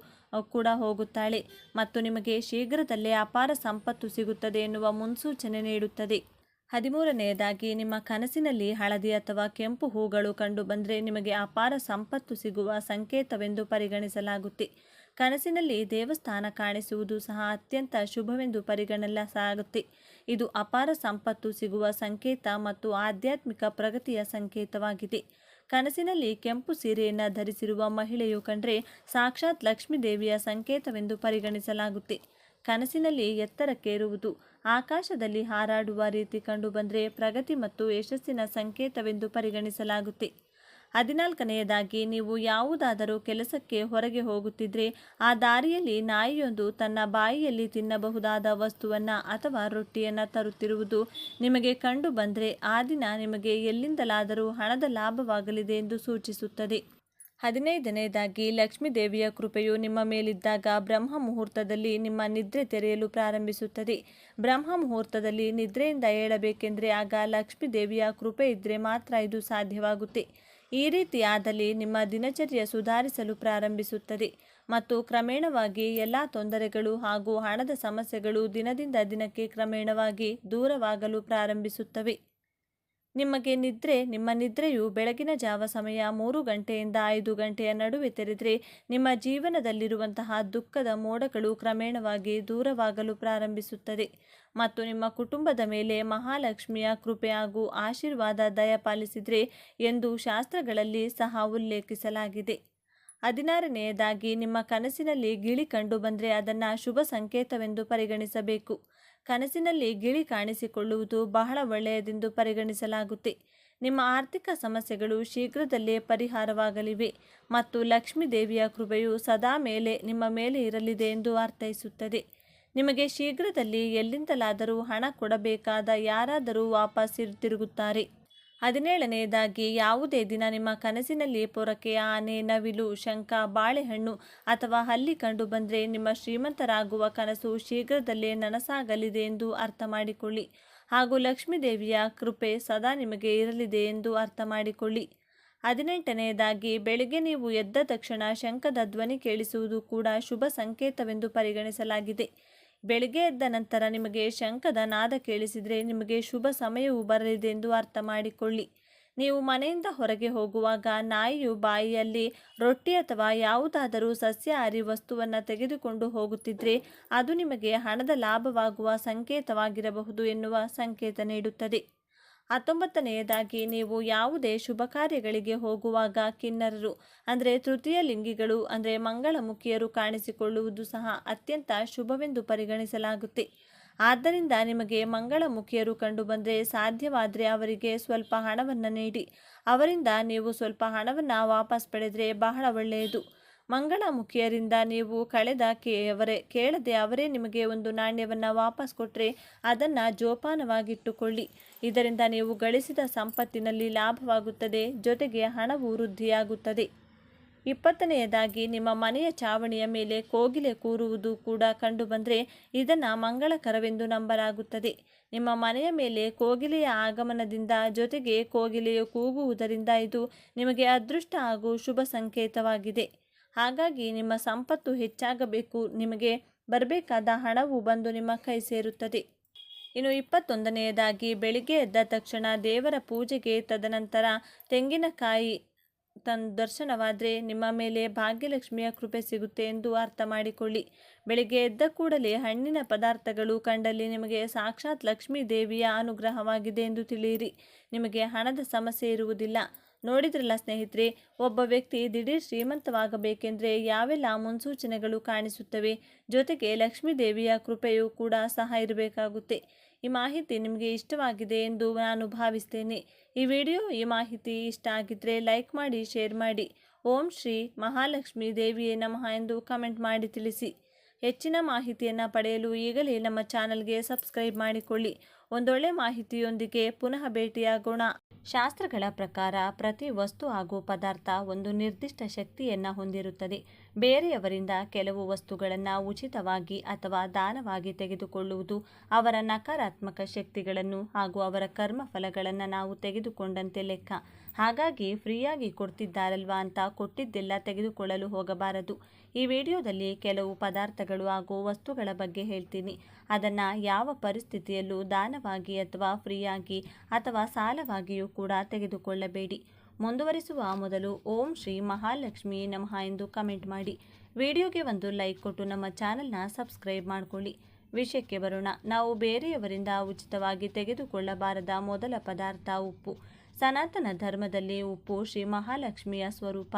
ಕೂಡ ಹೋಗುತ್ತಾಳೆ ಮತ್ತು ನಿಮಗೆ ಶೀಘ್ರದಲ್ಲೇ ಅಪಾರ ಸಂಪತ್ತು ಸಿಗುತ್ತದೆ ಎನ್ನುವ ಮುನ್ಸೂಚನೆ ನೀಡುತ್ತದೆ. 13ನೇದಾಗಿ, ನಿಮ್ಮ ಕನಸಿನಲ್ಲಿ ಹಳದಿ ಅಥವಾ ಕೆಂಪು ಹೂಗಳು ಕಂಡುಬಂದರೆ ನಿಮಗೆ ಅಪಾರ ಸಂಪತ್ತು ಸಿಗುವ ಸಂಕೇತವೆಂದು ಪರಿಗಣಿಸಲಾಗುತ್ತೆ. ಕನಸಿನಲ್ಲಿ ದೇವಸ್ಥಾನ ಕಾಣಿಸುವುದು ಸಹ ಅತ್ಯಂತ ಶುಭವೆಂದು ಪರಿಗಣಿಸಲಾಗುತ್ತೆ. ಇದು ಅಪಾರ ಸಂಪತ್ತು ಸಿಗುವ ಸಂಕೇತ ಮತ್ತು ಆಧ್ಯಾತ್ಮಿಕ ಪ್ರಗತಿಯ ಸಂಕೇತವಾಗಿದೆ. ಕನಸಿನಲ್ಲಿ ಕೆಂಪು ಸೀರೆಯನ್ನು ಧರಿಸಿರುವ ಮಹಿಳೆಯು ಕಂಡ್ರೆ ಸಾಕ್ಷಾತ್ ಲಕ್ಷ್ಮೀ ದೇವಿಯ ಸಂಕೇತವೆಂದು ಪರಿಗಣಿಸಲಾಗುತ್ತೆ. ಕನಸಿನಲ್ಲಿ ಎತ್ತರಕ್ಕೇರುವುದು, ಆಕಾಶದಲ್ಲಿ ಹಾರಾಡುವ ರೀತಿ ಕಂಡುಬಂದರೆ ಪ್ರಗತಿ ಮತ್ತು ಯಶಸ್ಸಿನ ಸಂಕೇತವೆಂದು ಪರಿಗಣಿಸಲಾಗುತ್ತೆ. 14ನೇದಾಗಿ, ನೀವು ಯಾವುದಾದರೂ ಕೆಲಸಕ್ಕೆ ಹೊರಗೆ ಹೋಗುತ್ತಿದ್ರೆ ಆ ದಾರಿಯಲ್ಲಿ ನಾಯಿಯೊಂದು ತನ್ನ ಬಾಯಿಯಲ್ಲಿ ತಿನ್ನಬಹುದಾದ ವಸ್ತುವನ್ನು ಅಥವಾ ರೊಟ್ಟಿಯನ್ನು ತರುತ್ತಿರುವುದು ನಿಮಗೆ ಕಂಡು ಬಂದರೆ ಆ ದಿನ ನಿಮಗೆ ಎಲ್ಲಿಂದಲಾದರೂ ಹಣದ ಲಾಭವಾಗಲಿದೆ ಎಂದು ಸೂಚಿಸುತ್ತದೆ. 15ನೇದಾಗಿ, ಲಕ್ಷ್ಮೀ ದೇವಿಯ ಕೃಪೆಯು ನಿಮ್ಮ ಮೇಲಿದ್ದಾಗ ಬ್ರಹ್ಮ ಮುಹೂರ್ತದಲ್ಲಿ ನಿಮ್ಮ ನಿದ್ರೆ ತೆರೆಯಲು ಪ್ರಾರಂಭಿಸುತ್ತದೆ. ಬ್ರಹ್ಮ ಮುಹೂರ್ತದಲ್ಲಿ ನಿದ್ರೆಯಿಂದ ಏಳಬೇಕೆಂದರೆ ಆಗ ಲಕ್ಷ್ಮೀ ದೇವಿಯ ಕೃಪೆ ಇದ್ದರೆ ಮಾತ್ರ ಇದು ಸಾಧ್ಯವಾಗುತ್ತೆ. ಈ ರೀತಿ ಆದಲ್ಲಿ ನಿಮ್ಮ ದಿನಚರ್ಯ ಸುಧಾರಿಸಲು ಪ್ರಾರಂಭಿಸುತ್ತದೆ ಮತ್ತು ಕ್ರಮೇಣವಾಗಿ ಎಲ್ಲ ತೊಂದರೆಗಳು ಹಾಗೂ ಹಣದ ಸಮಸ್ಯೆಗಳು ದಿನದಿಂದ ದಿನಕ್ಕೆ ಕ್ರಮೇಣವಾಗಿ ದೂರವಾಗಲು ಪ್ರಾರಂಭಿಸುತ್ತವೆ. ನಿಮ್ಮ ನಿದ್ರೆಯು ಬೆಳಗಿನ ಜಾವ ಸಮಯ 3 ಗಂಟೆಯಿಂದ 5 ಗಂಟೆಯ ನಡುವೆ ತೆರೆದರೆ ನಿಮ್ಮ ಜೀವನದಲ್ಲಿರುವಂತಹ ದುಃಖದ ಮೋಡಗಳು ಕ್ರಮೇಣವಾಗಿ ದೂರವಾಗಲು ಪ್ರಾರಂಭಿಸುತ್ತದೆ ಮತ್ತು ನಿಮ್ಮ ಕುಟುಂಬದ ಮೇಲೆ ಮಹಾಲಕ್ಷ್ಮಿಯ ಕೃಪೆ ಹಾಗೂ ಆಶೀರ್ವಾದ ದಯಪಾಲಿಸಿದರೆ ಎಂದು ಶಾಸ್ತ್ರಗಳಲ್ಲಿ ಸಹ ಉಲ್ಲೇಖಿಸಲಾಗಿದೆ. 16ನೇದಾಗಿ, ನಿಮ್ಮ ಕನಸಿನಲ್ಲಿ ಗಿಳಿ ಕಂಡುಬಂದರೆ ಅದನ್ನು ಶುಭ ಸಂಕೇತವೆಂದು ಪರಿಗಣಿಸಬೇಕು. ಕನಸಿನಲ್ಲಿ ಗಿಳಿ ಕಾಣಿಸಿಕೊಳ್ಳುವುದು ಬಹಳ ಒಳ್ಳೆಯದೆಂದು ಪರಿಗಣಿಸಲಾಗುತ್ತೆ. ನಿಮ್ಮ ಆರ್ಥಿಕ ಸಮಸ್ಯೆಗಳು ಶೀಘ್ರದಲ್ಲೇ ಪರಿಹಾರವಾಗಲಿವೆ ಮತ್ತು ಲಕ್ಷ್ಮೀ ದೇವಿಯ ಕೃಪೆಯು ಸದಾ ನಿಮ್ಮ ಮೇಲೆ ಇರಲಿದೆ ಎಂದು ಅರ್ಥೈಸುತ್ತದೆ. ನಿಮಗೆ ಶೀಘ್ರದಲ್ಲಿ ಎಲ್ಲಿಂದಲಾದರೂ ಹಣ ಕೊಡಬೇಕಾದ ಯಾರಾದರೂ ವಾಪಸ್ ತಿರುಗುತ್ತಾರೆ. 17ನೇದಾಗಿ, ಯಾವುದೇ ದಿನ ನಿಮ್ಮ ಕನಸಿನಲ್ಲಿ ಪೊರಕೆ, ಆನೆ, ನವಿಲು, ಶಂಖ, ಬಾಳೆಹಣ್ಣು ಅಥವಾ ಹಲ್ಲಿ ಕಂಡುಬಂದರೆ ನಿಮ್ಮ ಶ್ರೀಮಂತರಾಗುವ ಕನಸು ಶೀಘ್ರದಲ್ಲೇ ನನಸಾಗಲಿದೆ ಎಂದು ಅರ್ಥ ಮಾಡಿಕೊಳ್ಳಿ ಹಾಗೂ ಲಕ್ಷ್ಮೀ ದೇವಿಯ ಕೃಪೆ ಸದಾ ನಿಮಗೆ ಇರಲಿದೆ ಎಂದು ಅರ್ಥ ಮಾಡಿಕೊಳ್ಳಿ. 18ನೇದಾಗಿ, ಬೆಳಿಗ್ಗೆ ನೀವು ಎದ್ದ ತಕ್ಷಣ ಶಂಖದ ಧ್ವನಿ ಕೇಳಿಸುವುದು ಕೂಡ ಶುಭ ಸಂಕೇತವೆಂದು ಪರಿಗಣಿಸಲಾಗಿದೆ. ಬೆಳಿಗ್ಗೆ ಎದ್ದ ನಂತರ ನಿಮಗೆ ಶಂಖದ ನಾದ ಕೇಳಿಸಿದರೆ ನಿಮಗೆ ಶುಭ ಸಮಯವು ಬರಲಿದೆ ಎಂದು ಅರ್ಥ ಮಾಡಿಕೊಳ್ಳಿ. ನೀವು ಮನೆಯಿಂದ ಹೊರಗೆ ಹೋಗುವಾಗ ನಾಯಿಯು ಬಾಯಿಯಲ್ಲಿ ರೊಟ್ಟಿ ಅಥವಾ ಯಾವುದಾದರೂ ಸಸ್ಯಾಹಾರಿ ವಸ್ತುವನ್ನು ತೆಗೆದುಕೊಂಡು ಹೋಗುತ್ತಿದ್ದರೆ ಅದು ನಿಮಗೆ ಹಣದ ಲಾಭವಾಗುವ ಸಂಕೇತವಾಗಿರಬಹುದು ಎನ್ನುವ ಸಂಕೇತ ನೀಡುತ್ತದೆ. 19ನೇದಾಗಿ, ನೀವು ಯಾವುದೇ ಶುಭ ಕಾರ್ಯಗಳಿಗೆ ಹೋಗುವಾಗ ಕಿನ್ನರರು ಅಂದರೆ ತೃತೀಯ ಲಿಂಗಿಗಳು ಅಂದರೆ ಮಂಗಳಮುಖಿಯರು ಕಾಣಿಸಿಕೊಳ್ಳುವುದು ಸಹ ಅತ್ಯಂತ ಶುಭವೆಂದು ಪರಿಗಣಿಸಲಾಗುತ್ತೆ. ಆದ್ದರಿಂದ ನಿಮಗೆ ಮಂಗಳಮುಖಿಯರು ಕಂಡುಬಂದರೆ ಸಾಧ್ಯವಾದರೆ ಅವರಿಗೆ ಸ್ವಲ್ಪ ಹಣವನ್ನು ನೀಡಿ. ಅವರಿಂದ ನೀವು ಸ್ವಲ್ಪ ಹಣವನ್ನು ವಾಪಸ್ ಪಡೆದರೆ ಬಹಳ ಒಳ್ಳೆಯದು. ಮಂಗಳಮುಖಿಯರಿಂದ ನೀವು ಕೇಳದೆ ಅವರೇ ನಿಮಗೆ ಒಂದು ನಾಣ್ಯವನ್ನು ವಾಪಸ್ ಕೊಟ್ಟರೆ ಅದನ್ನು ಜೋಪಾನವಾಗಿಟ್ಟುಕೊಳ್ಳಿ. ಇದರಿಂದ ನೀವು ಗಳಿಸಿದ ಸಂಪತ್ತಿನಲ್ಲಿ ಲಾಭವಾಗುತ್ತದೆ, ಜೊತೆಗೆ ಹಣವು ವೃದ್ಧಿಯಾಗುತ್ತದೆ. 20ನೇದಾಗಿ, ನಿಮ್ಮ ಮನೆಯ ಚಾವಣಿಯ ಮೇಲೆ ಕೋಗಿಲೆ ಕೂರುವುದು ಕೂಡ ಕಂಡುಬಂದರೆ ಇದನ್ನು ಮಂಗಳಕರವೆಂದು ನಂಬಲಾಗುತ್ತದೆ. ನಿಮ್ಮ ಮನೆಯ ಮೇಲೆ ಕೋಗಿಲೆಯ ಆಗಮನದಿಂದ ಜೊತೆಗೆ ಕೋಗಿಲೆಯು ಕೂಗುವುದರಿಂದ ಇದು ನಿಮಗೆ ಅದೃಷ್ಟ ಹಾಗೂ ಶುಭ ಸಂಕೇತವಾಗಿದೆ. ಹಾಗಾಗಿ ನಿಮ್ಮ ಸಂಪತ್ತು ಹೆಚ್ಚಾಗಬೇಕು, ನಿಮಗೆ ಬರಬೇಕಾದ ಹಣವು ಬಂದು ನಿಮ್ಮ ಕೈ ಸೇರುತ್ತದೆ. ಇನ್ನು 21ನೇದಾಗಿ, ಬೆಳಿಗ್ಗೆ ಎದ್ದ ತಕ್ಷಣ ದೇವರ ಪೂಜೆಗೆ ತದನಂತರ ತೆಂಗಿನಕಾಯಿ ದರ್ಶನವಾದರೆ ನಿಮ್ಮ ಮೇಲೆ ಭಾಗ್ಯಲಕ್ಷ್ಮಿಯ ಕೃಪೆ ಸಿಗುತ್ತೆ ಎಂದು ಅರ್ಥ ಮಾಡಿಕೊಳ್ಳಿ. ಬೆಳಿಗ್ಗೆ ಎದ್ದ ಕೂಡಲೇ ಹಣ್ಣಿನ ಪದಾರ್ಥಗಳು ಕಂಡಲ್ಲಿ ನಿಮಗೆ ಸಾಕ್ಷಾತ್ ಲಕ್ಷ್ಮೀ ದೇವಿಯ ಅನುಗ್ರಹವಾಗಿದೆ ಎಂದು ತಿಳಿಯಿರಿ. ನಿಮಗೆ ಹಣದ ಸಮಸ್ಯೆ ಇರುವುದಿಲ್ಲ. ನೋಡಿದ್ರಲ್ಲ ಸ್ನೇಹಿತರೆ, ಒಬ್ಬ ವ್ಯಕ್ತಿ ದಿಢೀರ್ ಶ್ರೀಮಂತವಾಗಬೇಕೆಂದರೆ ಯಾವೆಲ್ಲ ಮುನ್ಸೂಚನೆಗಳು ಕಾಣಿಸುತ್ತವೆ, ಜೊತೆಗೆ ಲಕ್ಷ್ಮೀ ದೇವಿಯ ಕೃಪೆಯೂ ಕೂಡ ಸಹ ಇರಬೇಕಾಗುತ್ತೆ. ಈ ಮಾಹಿತಿ ನಿಮಗೆ ಇಷ್ಟವಾಗಿದೆ ಎಂದು ನಾನು ಭಾವಿಸ್ತೇನೆ. ಈ ಮಾಹಿತಿ ಇಷ್ಟ ಆಗಿದ್ದರೆ ಲೈಕ್ ಮಾಡಿ, ಶೇರ್ ಮಾಡಿ. ಓಂ ಶ್ರೀ ಮಹಾಲಕ್ಷ್ಮೀ ದೇವಿಯೇ ನಮಃ ಎಂದು ಕಮೆಂಟ್ ಮಾಡಿ ತಿಳಿಸಿ. ಹೆಚ್ಚಿನ ಮಾಹಿತಿಯನ್ನು ಪಡೆಯಲು ಈಗಲೇ ನಮ್ಮ ಚಾನಲ್ಗೆ ಸಬ್ಸ್ಕ್ರೈಬ್ ಮಾಡಿಕೊಳ್ಳಿ. ಒಂದೊಳ್ಳೆ ಮಾಹಿತಿಯೊಂದಿಗೆ ಪುನಃ ಭೇಟಿಯಾಗೋಣ. ಶಾಸ್ತ್ರಗಳ ಪ್ರಕಾರ ಪ್ರತಿ ವಸ್ತು ಹಾಗೂ ಪದಾರ್ಥ ಒಂದು ನಿರ್ದಿಷ್ಟ ಶಕ್ತಿಯನ್ನು ಹೊಂದಿರುತ್ತದೆ. ಬೇರೆಯವರಿಂದ ಕೆಲವು ವಸ್ತುಗಳನ್ನು ಉಚಿತವಾಗಿ ಅಥವಾ ದಾನವಾಗಿ ತೆಗೆದುಕೊಳ್ಳುವುದು ಅವರ ನಕಾರಾತ್ಮಕ ಶಕ್ತಿಗಳನ್ನು ಹಾಗೂ ಅವರ ಕರ್ಮಫಲಗಳನ್ನು ನಾವು ತೆಗೆದುಕೊಂಡಂತೆ ಲೆಕ್ಕ. ಹಾಗಾಗಿ ಫ್ರೀಯಾಗಿ ಕೊಡ್ತಿದ್ದಾರಲ್ವಾ ಅಂತ ಕೊಟ್ಟಿದ್ದೆಲ್ಲ ತೆಗೆದುಕೊಳ್ಳಲು ಹೋಗಬಾರದು. ಈ ವಿಡಿಯೋದಲ್ಲಿ ಕೆಲವು ಪದಾರ್ಥಗಳು ಹಾಗೂ ವಸ್ತುಗಳ ಬಗ್ಗೆ ಹೇಳ್ತೀನಿ. ಅದನ್ನು ಯಾವ ಪರಿಸ್ಥಿತಿಯಲ್ಲೂ ದಾನವಾಗಿ ಅಥವಾ ಫ್ರೀಯಾಗಿ ಅಥವಾ ಸಾಲವಾಗಿಯೂ ಕೂಡ ತೆಗೆದುಕೊಳ್ಳಬೇಡಿ. ಮುಂದುವರಿಸುವ ಮೊದಲು ಓಂ ಶ್ರೀ ಮಹಾಲಕ್ಷ್ಮಿ ನಮಃ ಎಂದು ಕಮೆಂಟ್ ಮಾಡಿ. ವಿಡಿಯೋಗೆ ಒಂದು ಲೈಕ್ ಕೊಟ್ಟು ನಮ್ಮ ಚಾನಲ್ನ ಸಬ್ಸ್ಕ್ರೈಬ್ ಮಾಡಿಕೊಳ್ಳಿ. ವಿಷಯಕ್ಕೆ ಬರೋಣ. ನಾವು ಬೇರೆಯವರಿಂದ ಉಚಿತವಾಗಿ ತೆಗೆದುಕೊಳ್ಳಬಾರದ ಮೊದಲ ಪದಾರ್ಥ ಉಪ್ಪು. ಸನಾತನ ಧರ್ಮದಲ್ಲಿ ಉಪ್ಪು ಶ್ರೀ ಮಹಾಲಕ್ಷ್ಮಿಯ ಸ್ವರೂಪ.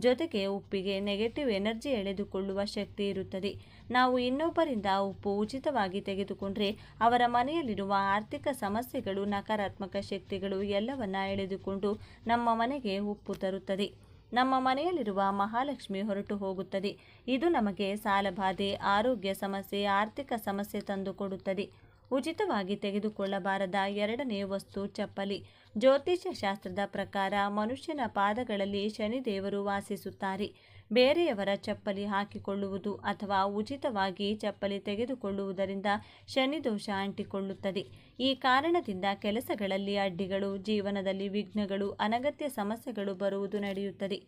ಜೊತೆಗೆ ಉಪ್ಪಿಗೆ ನೆಗೆಟಿವ್ ಎನರ್ಜಿ ಎಳೆದುಕೊಳ್ಳುವ ಶಕ್ತಿ ಇರುತ್ತದೆ. ನಾವು ಇನ್ನೊಬ್ಬರಿಂದ ಉಪ್ಪು ಉಚಿತವಾಗಿ ತೆಗೆದುಕೊಂಡ್ರೆ ಅವರ ಮನೆಯಲ್ಲಿರುವ ಆರ್ಥಿಕ ಸಮಸ್ಯೆಗಳು, ನಕಾರಾತ್ಮಕ ಶಕ್ತಿಗಳು ಎಲ್ಲವನ್ನ ಎಳೆದುಕೊಂಡು ನಮ್ಮ ಮನೆಗೆ ಉಪ್ಪು ತರುತ್ತದೆ. ನಮ್ಮ ಮನೆಯಲ್ಲಿರುವ ಮಹಾಲಕ್ಷ್ಮಿ ಹೊರಟು ಹೋಗುತ್ತದೆ. ಇದು ನಮಗೆ ಸಾಲಬಾಧೆ, ಆರೋಗ್ಯ ಸಮಸ್ಯೆ, ಆರ್ಥಿಕ ಸಮಸ್ಯೆ ತಂದುಕೊಡುತ್ತದೆ. ಉಚಿತವಾಗಿ ತೆಗೆದುಕೊಳ್ಳಬಾರದ ಎರಡನೇ ವಸ್ತು ಚಪ್ಪಲಿ. ಜ್ಯೋತಿಷ್ಯ ಶಾಸ್ತ್ರದ ಪ್ರಕಾರ ಮನುಷ್ಯನ ಪಾದಗಳಲ್ಲಿ ಶನಿದೇವರು ವಾಸಿಸುತ್ತಾರೆ. ಬೇರೆಯವರ ಚಪ್ಪಲಿ ಹಾಕಿಕೊಳ್ಳುವುದು ಅಥವಾ ಉಚಿತವಾಗಿ ಚಪ್ಪಲಿ ತೆಗೆದುಕೊಳ್ಳುವುದರಿಂದ ಶನಿದೋಷ ಅಂಟಿಕೊಳ್ಳುತ್ತದೆ. ಈ ಕಾರಣದಿಂದ ಕೆಲಸಗಳಲ್ಲಿ ಅಡ್ಡಿಗಳು, ಜೀವನದಲ್ಲಿ ವಿಘ್ನಗಳು, ಅನಗತ್ಯ ಸಮಸ್ಯೆಗಳು ಬರುವುದು ನಡೆಯುತ್ತದೆ.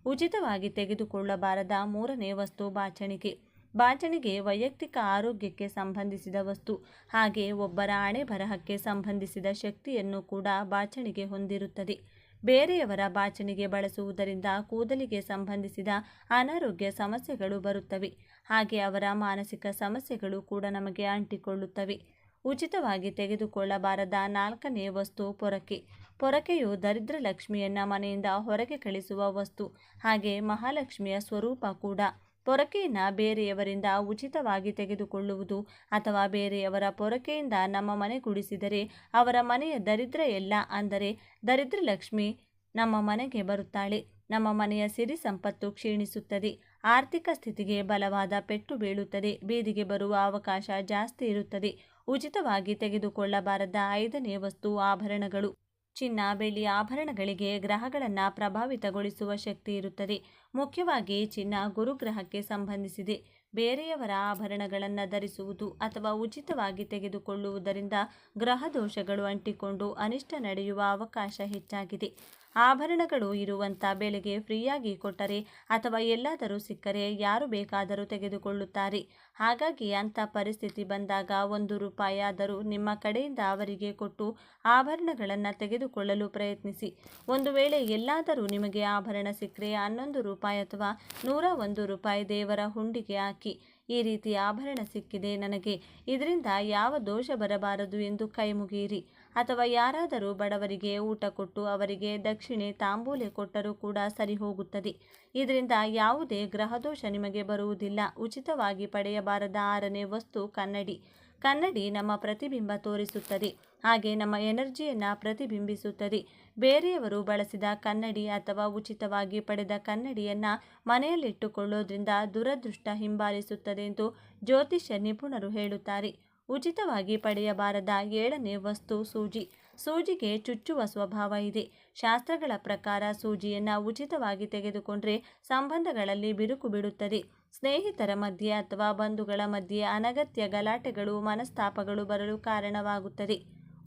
ಉಚಿತವಾಗಿ ತೆಗೆದುಕೊಳ್ಳಬಾರದ ಮೂರನೇ ವಸ್ತು ಬಾಚಣಿಗೆ. ಬಾಚಣಿಗೆ ವೈಯಕ್ತಿಕ ಆರೋಗ್ಯಕ್ಕೆ ಸಂಬಂಧಿಸಿದ ವಸ್ತು. ಹಾಗೆ ಒಬ್ಬರ ಹಣೆ ಬರಹಕ್ಕೆ ಸಂಬಂಧಿಸಿದ ಶಕ್ತಿಯನ್ನು ಕೂಡ ಬಾಚಣಿಗೆ ಹೊಂದಿರುತ್ತದೆ. ಬೇರೆಯವರ ಬಾಚಣಿಗೆ ಬಳಸುವುದರಿಂದ ಕೂದಲಿಗೆ ಸಂಬಂಧಿಸಿದ ಅನಾರೋಗ್ಯ ಸಮಸ್ಯೆಗಳು ಬರುತ್ತವೆ. ಹಾಗೆ ಅವರ ಮಾನಸಿಕ ಸಮಸ್ಯೆಗಳು ಕೂಡ ನಮಗೆ ಅಂಟಿಕೊಳ್ಳುತ್ತವೆ. ಉಚಿತವಾಗಿ ತೆಗೆದುಕೊಳ್ಳಬಾರದ ನಾಲ್ಕನೇ ವಸ್ತು ಪೊರಕೆ. ಪೊರಕೆಯು ದರಿದ್ರ ಲಕ್ಷ್ಮಿಯನ್ನ ಮನೆಯಿಂದ ಹೊರಗೆ ಕಳಿಸುವ ವಸ್ತು, ಹಾಗೆ ಮಹಾಲಕ್ಷ್ಮಿಯ ಸ್ವರೂಪ ಕೂಡ. ಪೊರಕೆಯನ್ನು ಬೇರೆಯವರಿಂದ ಉಚಿತವಾಗಿ ತೆಗೆದುಕೊಳ್ಳುವುದು ಅಥವಾ ಬೇರೆಯವರ ಪೊರಕೆಯಿಂದ ನಮ್ಮ ಮನೆ ಗುಡಿಸಿದರೆ ಅವರ ಮನೆಯ ದರಿದ್ರ ಎಲ್ಲ, ಅಂದರೆ ದರಿದ್ರ ಲಕ್ಷ್ಮಿ ನಮ್ಮ ಮನೆಗೆ ಬರುತ್ತಾಳೆ. ನಮ್ಮ ಮನೆಯ ಸಿರಿ ಸಂಪತ್ತು ಕ್ಷೀಣಿಸುತ್ತದೆ. ಆರ್ಥಿಕ ಸ್ಥಿತಿಗೆ ಬಲವಾದ ಪೆಟ್ಟು ಬೀಳುತ್ತದೆ. ಬೀದಿಗೆ ಬರುವ ಅವಕಾಶ ಜಾಸ್ತಿ ಇರುತ್ತದೆ. ಉಚಿತವಾಗಿ ತೆಗೆದುಕೊಳ್ಳಬಾರದ ಐದನೇ ವಸ್ತು ಆಭರಣಗಳು. ಚಿನ್ನ, ಬೆಳ್ಳಿ ಆಭರಣಗಳಿಗೆ ಗ್ರಹಗಳನ್ನು ಪ್ರಭಾವಿತಗೊಳಿಸುವ ಶಕ್ತಿ ಇರುತ್ತದೆ. ಮುಖ್ಯವಾಗಿ ಚಿನ್ನ ಗುರುಗ್ರಹಕ್ಕೆ ಸಂಬಂಧಿಸಿದೆ. ಬೇರೆಯವರ ಆಭರಣಗಳನ್ನು ಧರಿಸುವುದು ಅಥವಾ ಉಚಿತವಾಗಿ ತೆಗೆದುಕೊಳ್ಳುವುದರಿಂದ ಗ್ರಹ ದೋಷಗಳು ಅಂಟಿಕೊಂಡು ಅನಿಷ್ಟ ನಡೆಯುವ ಅವಕಾಶ ಹೆಚ್ಚಾಗಿದೆ. ಆಭರಣಗಳು ಇರುವಂಥ ಬೆಲೆಗೆ ಫ್ರೀಯಾಗಿ ಕೊಟ್ಟರೆ ಅಥವಾ ಎಲ್ಲಾದರೂ ಸಿಕ್ಕರೆ ಯಾರು ಬೇಕಾದರೂ ತೆಗೆದುಕೊಳ್ಳುತ್ತಾರೆ. ಹಾಗಾಗಿ ಅಂಥ ಪರಿಸ್ಥಿತಿ ಬಂದಾಗ 1 ರೂಪಾಯಿ ಆದರೂ ನಿಮ್ಮ ಕಡೆಯಿಂದ ಅವರಿಗೆ ಕೊಟ್ಟು ಆಭರಣಗಳನ್ನು ತೆಗೆದುಕೊಳ್ಳಲು ಪ್ರಯತ್ನಿಸಿ. ಒಂದು ವೇಳೆ ಎಲ್ಲಾದರೂ ನಿಮಗೆ ಆಭರಣ ಸಿಕ್ಕರೆ 11 ರೂಪಾಯಿ ಅಥವಾ 101 ರೂಪಾಯಿ ದೇವರ ಹುಂಡಿಗೆ ಹಾಕಿ. ಈ ರೀತಿ ಆಭರಣ ಸಿಕ್ಕಿದೆ ನನಗೆ, ಇದರಿಂದ ಯಾವ ದೋಷ ಬರಬಾರದು ಎಂದು ಕೈ ಮುಗಿಯಿರಿ. ಅಥವಾ ಯಾರಾದರೂ ಬಡವರಿಗೆ ಊಟ ಕೊಟ್ಟು ಅವರಿಗೆ ದಕ್ಷಿಣೆ ತಾಂಬೂಲೆ ಕೊಟ್ಟರೂ ಕೂಡ ಸರಿ ಹೋಗುತ್ತದೆ. ಇದರಿಂದ ಯಾವುದೇ ಗ್ರಹದೋಷ ನಿಮಗೆ ಬರುವುದಿಲ್ಲ. ಉಚಿತವಾಗಿ ಪಡೆಯಬಾರದ 6ನೇ ವಸ್ತು ಕನ್ನಡಿ. ಕನ್ನಡಿ ನಮ್ಮ ಪ್ರತಿಬಿಂಬ ತೋರಿಸುತ್ತದೆ, ಹಾಗೆ ನಮ್ಮ ಎನರ್ಜಿಯನ್ನು ಪ್ರತಿಬಿಂಬಿಸುತ್ತದೆ. ಬೇರೆಯವರು ಬಳಸಿದ ಕನ್ನಡಿ ಅಥವಾ ಉಚಿತವಾಗಿ ಪಡೆದ ಕನ್ನಡಿಯನ್ನು ಮನೆಯಲ್ಲಿಟ್ಟುಕೊಳ್ಳೋದ್ರಿಂದ ದುರದೃಷ್ಟ ಹಿಂಬಾಲಿಸುತ್ತದೆ ಎಂದು ಜ್ಯೋತಿಷ್ಯ ನಿಪುಣರು ಹೇಳುತ್ತಾರೆ. ಉಚಿತವಾಗಿ ಪಡೆಯಬಾರದ 7ನೇ ವಸ್ತು ಸೂಜಿ. ಸೂಜಿಗೆ ಚುಚ್ಚುವ ಸ್ವಭಾವ ಇದೆ. ಶಾಸ್ತ್ರಗಳ ಪ್ರಕಾರ ಸೂಜಿಯನ್ನು ಉಚಿತವಾಗಿ ತೆಗೆದುಕೊಂಡ್ರೆ ಸಂಬಂಧಗಳಲ್ಲಿ ಬಿರುಕು ಬಿಡುತ್ತದೆ. ಸ್ನೇಹಿತರ ಮಧ್ಯೆ ಅಥವಾ ಬಂಧುಗಳ ಮಧ್ಯೆ ಅನಗತ್ಯ ಗಲಾಟೆಗಳು, ಮನಸ್ತಾಪಗಳು ಬರಲು ಕಾರಣವಾಗುತ್ತದೆ.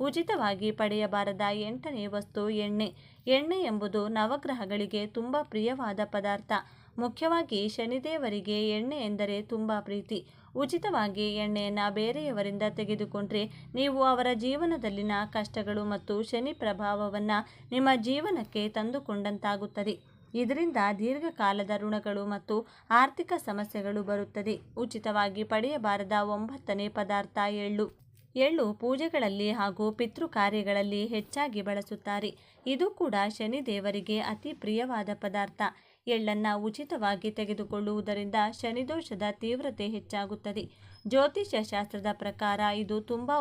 ಉಚಿತವಾಗಿ ಪಡೆಯಬಾರದ 8ನೇ ವಸ್ತು ಎಣ್ಣೆ. ಎಣ್ಣೆ ಎಂಬುದು ನವಗ್ರಹಗಳಿಗೆ ತುಂಬ ಪ್ರಿಯವಾದ ಪದಾರ್ಥ. ಮುಖ್ಯವಾಗಿ ಶನಿದೇವರಿಗೆ ಎಣ್ಣೆ ಎಂದರೆ ತುಂಬ ಪ್ರೀತಿ. ಉಚಿತವಾಗಿ ಎಣ್ಣೆಯನ್ನು ಬೇರೆಯವರಿಂದ ತೆಗೆದುಕೊಂಡ್ರೆ ನೀವು ಅವರ ಜೀವನದಲ್ಲಿನ ಕಷ್ಟಗಳು ಮತ್ತು ಶನಿ ಪ್ರಭಾವವನ್ನು ನಿಮ್ಮ ಜೀವನಕ್ಕೆ ತಂದುಕೊಂಡಂತಾಗುತ್ತದೆ. ಇದರಿಂದ ದೀರ್ಘಕಾಲದ ಋಣಗಳು ಮತ್ತು ಆರ್ಥಿಕ ಸಮಸ್ಯೆಗಳು ಬರುತ್ತದೆ. ಉಚಿತವಾಗಿ ಪಡೆಯಬಾರದ 9ನೇ ಪದಾರ್ಥ ಎಳ್ಳು. ಎಳ್ಳು ಪೂಜೆಗಳಲ್ಲಿ ಹಾಗೂ ಪಿತೃ ಕಾರ್ಯಗಳಲ್ಲಿ ಹೆಚ್ಚಾಗಿ ಬಳಸುತ್ತಾರೆ. ಇದು ಕೂಡ ಶನಿದೇವರಿಗೆ ಅತಿ ಪ್ರಿಯವಾದ ಪದಾರ್ಥ. ಎಳ್ಳನ್ನು ಉಚಿತವಾಗಿ ತೆಗೆದುಕೊಳ್ಳುವುದರಿಂದ ಶನಿದೋಷದ ತೀವ್ರತೆ ಹೆಚ್ಚಾಗುತ್ತದೆ. ಜ್ಯೋತಿಷ್ಯ ಶಾಸ್ತ್ರದ ಪ್ರಕಾರ ಇದು ತುಂಬ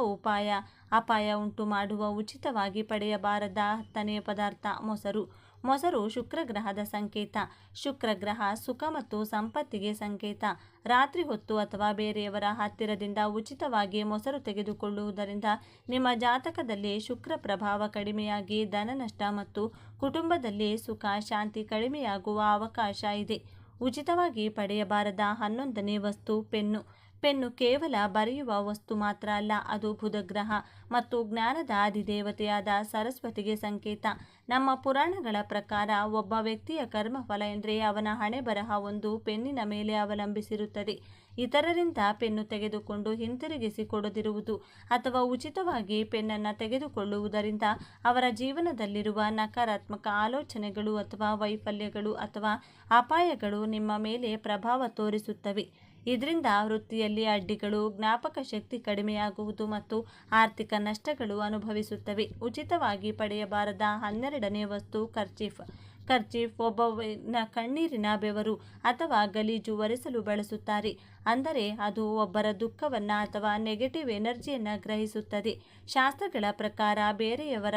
ಅಪಾಯ ಉಂಟು ಮಾಡುವ ಉಚಿತವಾಗಿ ಪಡೆಯಬಾರದ 10ನೇ ಪದಾರ್ಥ ಮೊಸರು. ಮೊಸರು ಶುಕ್ರಗ್ರಹದ ಸಂಕೇತ. ಶುಕ್ರಗ್ರಹ ಸುಖ ಮತ್ತು ಸಂಪತ್ತಿಗೆ ಸಂಕೇತ. ರಾತ್ರಿ ಹೊತ್ತು ಅಥವಾ ಬೇರೆಯವರ ಹತ್ತಿರದಿಂದ ಉಚಿತವಾಗಿ ಮೊಸರು ತೆಗೆದುಕೊಳ್ಳುವುದರಿಂದ ನಿಮ್ಮ ಜಾತಕದಲ್ಲಿ ಶುಕ್ರ ಪ್ರಭಾವ ಕಡಿಮೆಯಾಗಿ ಧನ ನಷ್ಟ ಮತ್ತು ಕುಟುಂಬದಲ್ಲಿ ಸುಖ ಶಾಂತಿ ಕಡಿಮೆಯಾಗುವ ಅವಕಾಶ ಇದೆ. ಉಚಿತವಾಗಿ ಪಡೆಯಬಾರದ 11ನೇ ವಸ್ತು ಪೆನ್ನು. ಪೆನ್ನು ಕೇವಲ ಬರೆಯುವ ವಸ್ತು ಮಾತ್ರ ಅಲ್ಲ, ಅದು ಬುಧಗ್ರಹ ಮತ್ತು ಜ್ಞಾನದ ಅಧಿದೇವತೆಯಾದ ಸರಸ್ವತಿಗೆ ಸಂಕೇತ. ನಮ್ಮ ಪುರಾಣಗಳ ಪ್ರಕಾರ ಒಬ್ಬ ವ್ಯಕ್ತಿಯ ಕರ್ಮಫಲ ಎಂದರೆ ಅವನ ಹಣೆ ಬರಹ ಒಂದು ಪೆನ್ನಿನ ಮೇಲೆ ಅವಲಂಬಿಸಿರುತ್ತದೆ. ಇತರರಿಂದ ಪೆನ್ನು ತೆಗೆದುಕೊಂಡು ಹಿಂತಿರುಗಿಸಿ ಕೊಡದಿರುವುದು ಅಥವಾ ಉಚಿತವಾಗಿ ಪೆನ್ನನ್ನು ತೆಗೆದುಕೊಳ್ಳುವುದರಿಂದ ಅವರ ಜೀವನದಲ್ಲಿರುವ ನಕಾರಾತ್ಮಕ ಆಲೋಚನೆಗಳು ಅಥವಾ ವೈಫಲ್ಯಗಳು ಅಥವಾ ಅಪಾಯಗಳು ನಿಮ್ಮ ಮೇಲೆ ಪ್ರಭಾವ ತೋರಿಸುತ್ತವೆ. ಇದರಿಂದ ವೃತ್ತಿಯಲ್ಲಿ ಅಡ್ಡಿಗಳು, ಜ್ಞಾಪಕ ಶಕ್ತಿ ಕಡಿಮೆಯಾಗುವುದು ಮತ್ತು ಆರ್ಥಿಕ ನಷ್ಟಗಳು ಅನುಭವಿಸುತ್ತವೆ. ಉಚಿತವಾಗಿ ಪಡೆಯಬಾರದ 12ನೇ ವಸ್ತು ಕರ್ಚೀಫ್. ಕರ್ಚೀಫ್ ಒಬ್ಬನ ಕಣ್ಣೀರಿನ ಬೆವರು ಅಥವಾ ಗಲೀಜು ಒರೆಸಲು ಬಳಸುತ್ತಾರೆ. ಅಂದರೆ ಅದು ಒಬ್ಬರ ದುಃಖವನ್ನು ಅಥವಾ ನೆಗೆಟಿವ್ ಎನರ್ಜಿಯನ್ನು ಗ್ರಹಿಸುತ್ತದೆ. ಶಾಸ್ತ್ರಗಳ ಪ್ರಕಾರ ಬೇರೆಯವರ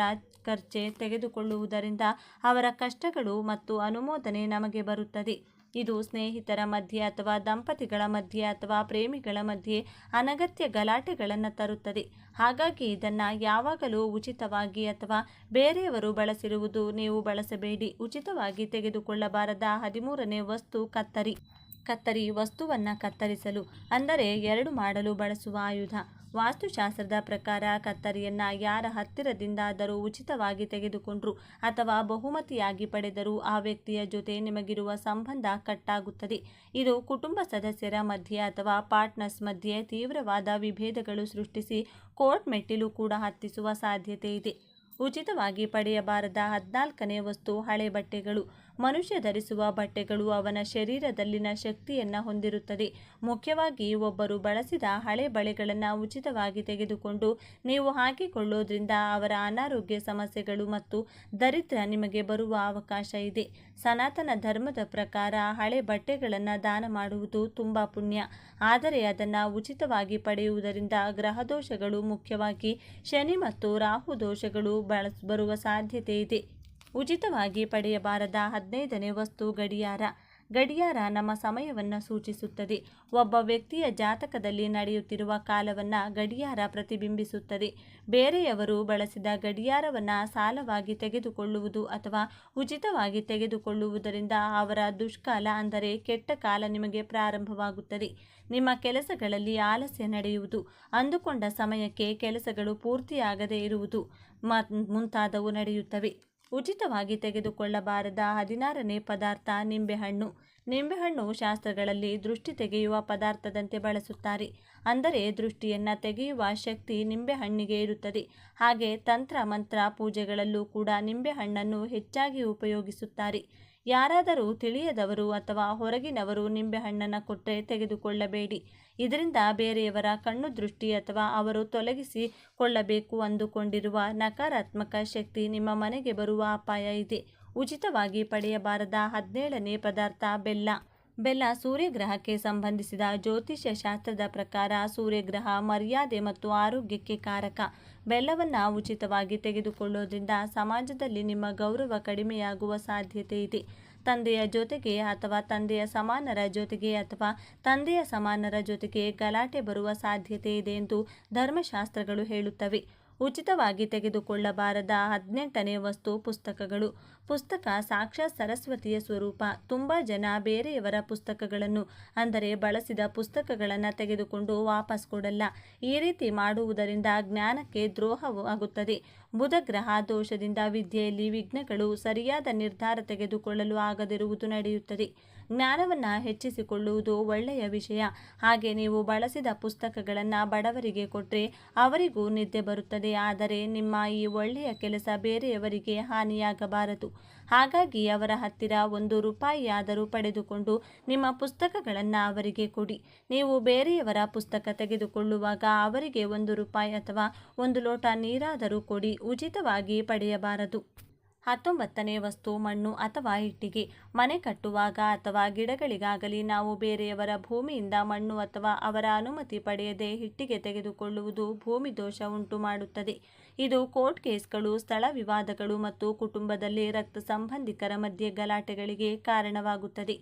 ಖರ್ಚೆ ತೆಗೆದುಕೊಳ್ಳುವುದರಿಂದ ಅವರ ಕಷ್ಟಗಳು ಮತ್ತು ಅನುಮೋದನೆ ನಮಗೆ ಬರುತ್ತದೆ. ಇದು ಸ್ನೇಹಿತರ ಮಧ್ಯೆ ಅಥವಾ ದಂಪತಿಗಳ ಮಧ್ಯೆ ಅಥವಾ ಪ್ರೇಮಿಗಳ ಮಧ್ಯೆ ಅನಗತ್ಯ ಗಲಾಟೆಗಳನ್ನು ತರುತ್ತದೆ. ಹಾಗಾಗಿ ಇದನ್ನು ಯಾವಾಗಲೂ ಉಚಿತವಾಗಿ ಅಥವಾ ಬೇರೆಯವರು ಬಳಸಿರುವುದು ನೀವು ಬಳಸಬೇಡಿ. ಉಚಿತವಾಗಿ ತೆಗೆದುಕೊಳ್ಳಬಾರದ 13ನೇ ವಸ್ತು ಕತ್ತರಿ. ಕತ್ತರಿ ವಸ್ತುವನ್ನು ಕತ್ತರಿಸಲು ಅಂದರೆ ಎರಡು ಮಾಡಲು ಬಳಸುವ ಆಯುಧ. ವಾಸ್ತುಶಾಸ್ತ್ರದ ಪ್ರಕಾರ ಕತ್ತರಿಯನ್ನು ಯಾರ ಹತ್ತಿರದಿಂದಾದರೂ ಉಚಿತವಾಗಿ ತೆಗೆದುಕೊಂಡ್ರು ಅಥವಾ ಬಹುಮತಿಯಾಗಿ ಪಡೆದರೂ ಆ ವ್ಯಕ್ತಿಯ ಜೊತೆ ನಿಮಗಿರುವ ಸಂಬಂಧ ಕಟ್ಟಾಗುತ್ತದೆ. ಇದು ಕುಟುಂಬ ಸದಸ್ಯರ ಮಧ್ಯೆ ಅಥವಾ ಪಾರ್ಟ್ನರ್ಸ್ ಮಧ್ಯೆ ತೀವ್ರವಾದ ವಿಭೇದಗಳು ಸೃಷ್ಟಿಸಿ ಕೋರ್ಟ್ ಮೆಟ್ಟಿಲು ಕೂಡ ಹತ್ತಿಸುವ ಸಾಧ್ಯತೆ ಇದೆ. ಉಚಿತವಾಗಿ ಪಡೆಯಬಾರದ 14ನೇ ವಸ್ತು ಹಳೆ ಬಟ್ಟೆಗಳು. ಮನುಷ್ಯ ಧರಿಸುವ ಬಟ್ಟೆಗಳು ಅವನ ಶರೀರದಲ್ಲಿನ ಶಕ್ತಿಯನ್ನು ಹೊಂದಿರುತ್ತದೆ. ಮುಖ್ಯವಾಗಿ ಒಬ್ಬರು ಬಳಸಿದ ಹಳೆ ಬಳೆಗಳನ್ನು ಉಚಿತವಾಗಿ ತೆಗೆದುಕೊಂಡು ನೀವು ಹಾಕಿಕೊಳ್ಳೋದ್ರಿಂದ ಅವರ ಅನಾರೋಗ್ಯ ಸಮಸ್ಯೆಗಳು ಮತ್ತು ದರಿದ್ರ ನಿಮಗೆ ಬರುವ ಅವಕಾಶ ಇದೆ. ಸನಾತನ ಧರ್ಮದ ಪ್ರಕಾರ ಹಳೆ ಬಟ್ಟೆಗಳನ್ನು ದಾನ ಮಾಡುವುದು ತುಂಬ ಪುಣ್ಯ. ಆದರೆ ಅದನ್ನು ಉಚಿತವಾಗಿ ಪಡೆಯುವುದರಿಂದ ಗ್ರಹದೋಷಗಳು, ಮುಖ್ಯವಾಗಿ ಶನಿ ಮತ್ತು ರಾಹು ದೋಷಗಳು ಬರುವ ಸಾಧ್ಯತೆ ಇದೆ. ಉಚಿತವಾಗಿ ಪಡೆಯಬಾರದ 15ನೇ ವಸ್ತು ಗಡಿಯಾರ. ಗಡಿಯಾರ ನಮ್ಮ ಸಮಯವನ್ನು ಸೂಚಿಸುತ್ತದೆ. ಒಬ್ಬ ವ್ಯಕ್ತಿಯ ಜಾತಕದಲ್ಲಿ ನಡೆಯುತ್ತಿರುವ ಕಾಲವನ್ನು ಗಡಿಯಾರ ಪ್ರತಿಬಿಂಬಿಸುತ್ತದೆ. ಬೇರೆಯವರು ಬಳಸಿದ ಗಡಿಯಾರವನ್ನು ಸಾಲವಾಗಿ ತೆಗೆದುಕೊಳ್ಳುವುದು ಅಥವಾ ಉಚಿತವಾಗಿ ತೆಗೆದುಕೊಳ್ಳುವುದರಿಂದ ಅವರ ದುಷ್ಕಾಲ ಅಂದರೆ ಕೆಟ್ಟ ಕಾಲ ನಿಮಗೆ ಪ್ರಾರಂಭವಾಗುತ್ತದೆ. ನಿಮ್ಮ ಕೆಲಸಗಳಲ್ಲಿ ಆಲಸ್ಯ ನಡೆಯುವುದು, ಅಂದುಕೊಂಡ ಸಮಯಕ್ಕೆ ಕೆಲಸಗಳು ಪೂರ್ತಿಯಾಗದೇ ಇರುವುದು ಮುಂತಾದವು ನಡೆಯುತ್ತವೆ. ಉಚಿತವಾಗಿ ತೆಗೆದುಕೊಳ್ಳಬಾರದ 16ನೇ ಪದಾರ್ಥ ನಿಂಬೆಹಣ್ಣು. ನಿಂಬೆಹಣ್ಣು ಶಾಸ್ತ್ರಗಳಲ್ಲಿ ದೃಷ್ಟಿ ತೆಗೆಯುವ ಪದಾರ್ಥದಂತೆ ಬಳಸುತ್ತಾರೆ. ಅಂದರೆ ದೃಷ್ಟಿಯನ್ನು ತೆಗೆಯುವ ಶಕ್ತಿ ನಿಂಬೆಹಣ್ಣಿಗೆ ಇರುತ್ತದೆ. ಹಾಗೆ ತಂತ್ರ ಮಂತ್ರ ಪೂಜೆಗಳಲ್ಲೂ ಕೂಡ ನಿಂಬೆಹಣ್ಣನ್ನು ಹೆಚ್ಚಾಗಿ ಉಪಯೋಗಿಸುತ್ತಾರೆ. ಯಾರಾದರೂ ತಿಳಿಯದವರು ಅಥವಾ ಹೊರಗಿನವರು ನಿಂಬೆಹಣ್ಣನ್ನು ಕೊಟ್ಟರೆ ತೆಗೆದುಕೊಳ್ಳಬೇಡಿ. ಇದರಿಂದ ಬೇರೆಯವರ ಕಣ್ಣು ದೃಷ್ಟಿ ಅಥವಾ ಅವರು ತೊಲಗಿಸಿಕೊಳ್ಳಬೇಕು ಅಂದುಕೊಂಡಿರುವ ನಕಾರಾತ್ಮಕ ಶಕ್ತಿ ನಿಮ್ಮ ಮನೆಗೆ ಬರುವ ಅಪಾಯ ಇದೆ. ಉಚಿತವಾಗಿ ಪಡೆಯಬಾರದ 17ನೇ ಪದಾರ್ಥ ಬೆಲ್ಲ. ಬೆಲ್ಲ ಸೂರ್ಯಗ್ರಹಕ್ಕೆ ಸಂಬಂಧಿಸಿದ ಜ್ಯೋತಿಷ್ಯ ಶಾಸ್ತ್ರದ ಪ್ರಕಾರ ಸೂರ್ಯಗ್ರಹ ಮರ್ಯಾದೆ ಮತ್ತು ಆರೋಗ್ಯಕ್ಕೆ ಕಾರಕ. ಬೆಲ್ಲವನ್ನು ಉಚಿತವಾಗಿ ತೆಗೆದುಕೊಳ್ಳೋದ್ರಿಂದ ಸಮಾಜದಲ್ಲಿ ನಿಮ್ಮ ಗೌರವ ಕಡಿಮೆಯಾಗುವ ಸಾಧ್ಯತೆ ಇದೆ. ತಂದೆಯ ಜೊತೆಗೆ ಅಥವಾ ತಂದೆಯ ಸಮಾನರ ಜೊತೆಗೆ ಅಥವಾ ತಂದೆಯ ಸಮಾನರ ಜೊತೆಗೆ ಗಲಾಟೆ ಬರುವ ಸಾಧ್ಯತೆ ಇದೆ ಎಂದು ಧರ್ಮಶಾಸ್ತ್ರಗಳು ಹೇಳುತ್ತವೆ. ಉಚಿತವಾಗಿ ತೆಗೆದುಕೊಳ್ಳಬಾರದ 18ನೇ ವಸ್ತು ಪುಸ್ತಕಗಳು. ಪುಸ್ತಕ ಸಾಕ್ಷಾತ್ ಸರಸ್ವತಿಯ ಸ್ವರೂಪ. ತುಂಬ ಜನ ಬೇರೆಯವರ ಪುಸ್ತಕಗಳನ್ನು ಅಂದರೆ ಬಳಸಿದ ಪುಸ್ತಕಗಳನ್ನು ತೆಗೆದುಕೊಂಡು ವಾಪಸ್ ಕೊಡಲ್ಲ. ಈ ರೀತಿ ಮಾಡುವುದರಿಂದ ಜ್ಞಾನಕ್ಕೆ ದ್ರೋಹವಾಗುತ್ತದೆ. ಬುಧ ಗ್ರಹ ದೋಷದಿಂದ ವಿದ್ಯೆಯಲ್ಲಿ ವಿಘ್ನಗಳು, ಸರಿಯಾದ ನಿರ್ಧಾರ ತೆಗೆದುಕೊಳ್ಳಲು ಆಗದಿರುವುದು ನಡೆಯುತ್ತದೆ. ಜ್ಞಾನವನ್ನು ಹೆಚ್ಚಿಸಿಕೊಳ್ಳುವುದು ಒಳ್ಳೆಯ ವಿಷಯ. ಹಾಗೆ ನೀವು ಬಳಸಿದ ಪುಸ್ತಕಗಳನ್ನು ಬಡವರಿಗೆ ಕೊಟ್ಟರೆ ಅವರಿಗೂ ನಿದ್ದೆ ಬರುತ್ತದೆ. ಆದರೆ ನಿಮ್ಮ ಈ ಒಳ್ಳೆಯ ಕೆಲಸ ಬೇರೆಯವರಿಗೆ ಹಾನಿಯಾಗಬಾರದು. ಹಾಗಾಗಿ ಅವರ ಹತ್ತಿರ ₹1 ಪಡೆದುಕೊಂಡು ನಿಮ್ಮ ಪುಸ್ತಕಗಳನ್ನು ಅವರಿಗೆ ಕೊಡಿ. ನೀವು ಬೇರೆಯವರ ಪುಸ್ತಕ ತೆಗೆದುಕೊಳ್ಳುವಾಗ ಅವರಿಗೆ ₹1 ಅಥವಾ 1 ಲೋಟ ನೀರಾದರೂ ಕೊಡಿ. ಉಚಿತವಾಗಿ ಪಡೆಯಬಾರದು. 19ನೇ ವಸ್ತು ಮಣ್ಣು ಅಥವಾ ಇಟ್ಟಿಗೆ. ಮನೆ ಕಟ್ಟುವಾಗ ಅಥವಾ ಗಿಡಗಳಿಗಾಗಲಿ ನಾವು ಬೇರೆಯವರ ಭೂಮಿಯಿಂದ ಮಣ್ಣು ಅಥವಾ ಅವರ ಅನುಮತಿ ಪಡೆಯದೆ ಇಟ್ಟಿಗೆ ತೆಗೆದುಕೊಳ್ಳುವುದು ಭೂಮಿ ದೋಷ ಉಂಟು ಮಾಡುತ್ತದೆ. ಇದು ಕೋರ್ಟ್ ಕೇಸ್ಗಳು, ಸ್ಥಳ ವಿವಾದಗಳು ಮತ್ತು ಕುಟುಂಬದಲ್ಲಿ ರಕ್ತ ಸಂಬಂಧಿಕರ ಮಧ್ಯೆ ಗಲಾಟೆಗಳಿಗೆ ಕಾರಣವಾಗುತ್ತದೆ.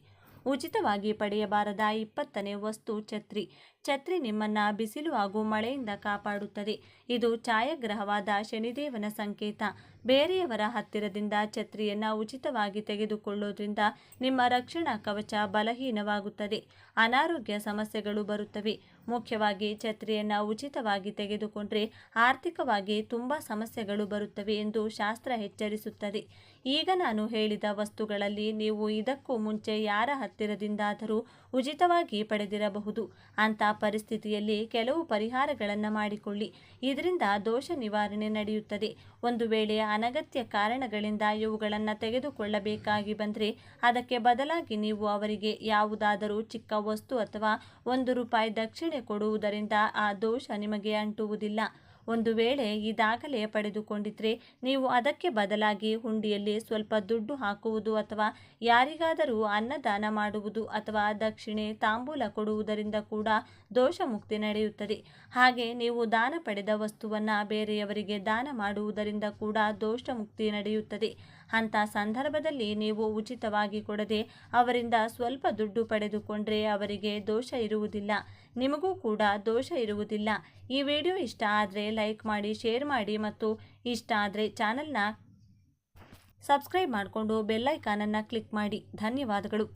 ಉಚಿತವಾಗಿ ಪಡೆಯಬಾರದ 20ನೇ ವಸ್ತು ಛತ್ರಿ. ಛತ್ರಿ ನಿಮ್ಮನ್ನು ಬಿಸಿಲು ಹಾಗೂ ಮಳೆಯಿಂದ ಕಾಪಾಡುತ್ತದೆ. ಇದು ಛಾಯಾಗ್ರಹವಾದ ಶನಿದೇವನ ಸಂಕೇತ. ಬೇರೆಯವರ ಹತ್ತಿರದಿಂದ ಛತ್ರಿಯನ್ನು ಉಚಿತವಾಗಿ ತೆಗೆದುಕೊಳ್ಳೋದ್ರಿಂದ ನಿಮ್ಮ ರಕ್ಷಣಾ ಕವಚ ಬಲಹೀನವಾಗುತ್ತದೆ. ಅನಾರೋಗ್ಯ ಸಮಸ್ಯೆಗಳು ಬರುತ್ತವೆ. ಮುಖ್ಯವಾಗಿ ಛತ್ರಿಯನ್ನು ಉಚಿತವಾಗಿ ತೆಗೆದುಕೊಂಡ್ರೆ ಆರ್ಥಿಕವಾಗಿ ತುಂಬ ಸಮಸ್ಯೆಗಳು ಬರುತ್ತವೆ ಎಂದು ಶಾಸ್ತ್ರ ಎಚ್ಚರಿಸುತ್ತದೆ. ಈಗ ನಾನು ಹೇಳಿದ ವಸ್ತುಗಳಲ್ಲಿ ನೀವು ಇದಕ್ಕೂ ಮುಂಚೆ ಯಾರ ಹತ್ತಿರದಿಂದಾದರೂ ಉಚಿತವಾಗಿ ಪಡೆದಿರಬಹುದು. ಅಂಥ ಪರಿಸ್ಥಿತಿಯಲ್ಲಿ ಕೆಲವು ಪರಿಹಾರಗಳನ್ನು ಮಾಡಿಕೊಳ್ಳಿ. ಇದರಿಂದ ದೋಷ ನಿವಾರಣೆ ನಡೆಯುತ್ತದೆ. ಒಂದು ವೇಳೆ ಅನಗತ್ಯ ಕಾರಣಗಳಿಂದ ಇವುಗಳನ್ನು ತೆಗೆದುಕೊಳ್ಳಬೇಕಾಗಿ ಬಂದರೆ ಅದಕ್ಕೆ ಬದಲಾಗಿ ನೀವು ಅವರಿಗೆ ಯಾವುದಾದರೂ ಚಿಕ್ಕ ವಸ್ತು ಅಥವಾ ₹1 ದಕ್ಷಿಣೆ ಕೊಡುವುದರಿಂದ ಆ ದೋಷ ನಿಮಗೆ ಅಂಟುವುದಿಲ್ಲ. ಒಂದು ವೇಳೆ ಇದಾಗಲೇ ಪಡೆದುಕೊಂಡಿದ್ರೆ ನೀವು ಅದಕ್ಕೆ ಬದಲಾಗಿ ಹುಂಡಿಯಲ್ಲಿ ಸ್ವಲ್ಪ ದುಡ್ಡು ಹಾಕುವುದು ಅಥವಾ ಯಾರಿಗಾದರೂ ಅನ್ನದಾನ ಮಾಡುವುದು ಅಥವಾ ದಕ್ಷಿಣೆ ತಾಂಬೂಲ ಕೊಡುವುದರಿಂದ ಕೂಡ ದೋಷ ಮುಕ್ತಿ ನಡೆಯುತ್ತದೆ. ಹಾಗೆ ನೀವು ದಾನ ಪಡೆದ ವಸ್ತುವನ್ನು ಬೇರೆಯವರಿಗೆ ದಾನ ಮಾಡುವುದರಿಂದ ಕೂಡ ದೋಷ ಮುಕ್ತಿ ನಡೆಯುತ್ತದೆ. ಅಂಥ ಸಂದರ್ಭದಲ್ಲಿ ನೀವು ಉಚಿತವಾಗಿ ಕೊಡದೆ ಅವರಿಂದ ಸ್ವಲ್ಪ ದುಡ್ಡು ಪಡೆದುಕೊಂಡ್ರೆ ಅವರಿಗೆ ದೋಷ ಇರುವುದಿಲ್ಲ, ನಿಮಗೂ ಕೂಡ ದೋಷ ಇರುವುದಿಲ್ಲ. ಈ ವಿಡಿಯೋ ಇಷ್ಟ ಆದರೆ ಲೈಕ್ ಮಾಡಿ, ಶೇರ್ ಮಾಡಿ ಮತ್ತು ಇಷ್ಟ ಆದರೆ ಚಾನಲ್ನ ಸಬ್ಸ್ಕ್ರೈಬ್ ಮಾಡಿಕೊಂಡು ಬೆಲ್ ಐಕಾನನ್ನು ಕ್ಲಿಕ್ ಮಾಡಿ. ಧನ್ಯವಾದಗಳು.